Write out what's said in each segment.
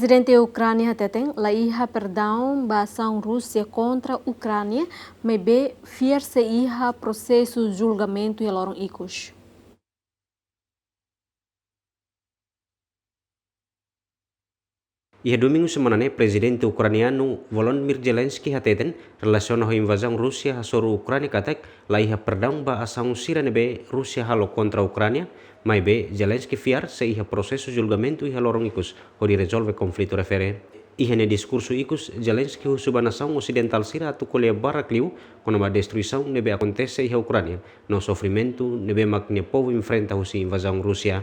Presidente Ucrânia teteng laiha perdão bação Rússia contra Ucrânia, mebe fiar se iha processo julgamento e lorong ikos. Ia domingo semanane presidente ucraniano Volodymyr Zelensky hateten relaciona ho invasão Rússia hasoro Ucrânia katek laiha perdão ba ação sira nebe Rússia halo contra Ucrânia, mas be Zelensky fiar se iha processo julgamento iha lorong ikus ho di resolve conflito refere. Iha ne discurso ikus Zelensky ho suba nação ocidental sira atu kolia barakliu quando ba destruição nebe acontece iha Ucrânia, no sofrimento nebe makne povo enfrenta ho si invasão Rússia.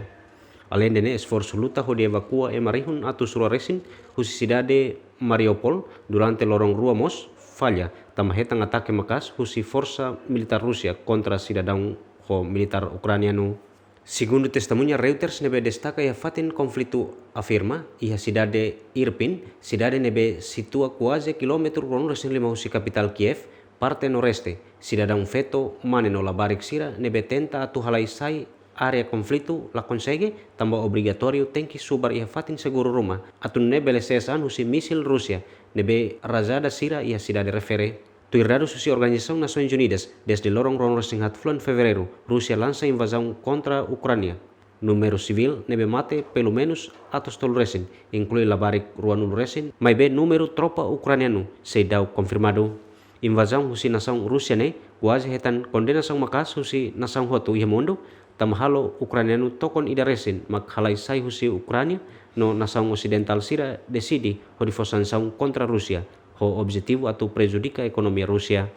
Além de esforço luta ho de evacua e marihun atu suraresin husi cidade Mariupol durante lorong rua mos falha tamahetang ataque makas husi força militar Rússia contra cidadão ho militar ucraniano. Segundo testemunha Reuters nebe destaca ia fatin conflito afirma ia cidade Irpin, cidade nebe situa quase kilometro resin lima husi capital Kiev, parte noreste, cidadão feto mane no labarik sira nebe tenta atu halai sai area conflito la consegue tambah obrigatório tem que subar ia fatin seguro rumah atun nebe lesesan husi misil Rússia nebe razada sira ia cidade refere. Tuirado susi Organização Nações Unidas desde lorong resin hatfluan fevereiro Rússia lança invasão contra Ucrânia. Número civil nebe mate pelo menos atos tolu resin, inclui labarik ruanul resin, mas be número tropa ucraniano seidau confirmado. Invasão husi nação Rússia ne quase hetan kondenação makas husi nação hotu ia mundo tamahalo ucraniano tokon ida resin mak halai sai husi Ucrânia no nação ocidental sira decidi ho difosanção contra Rússia ho objetivo atu prejudica ekonomia Rússia.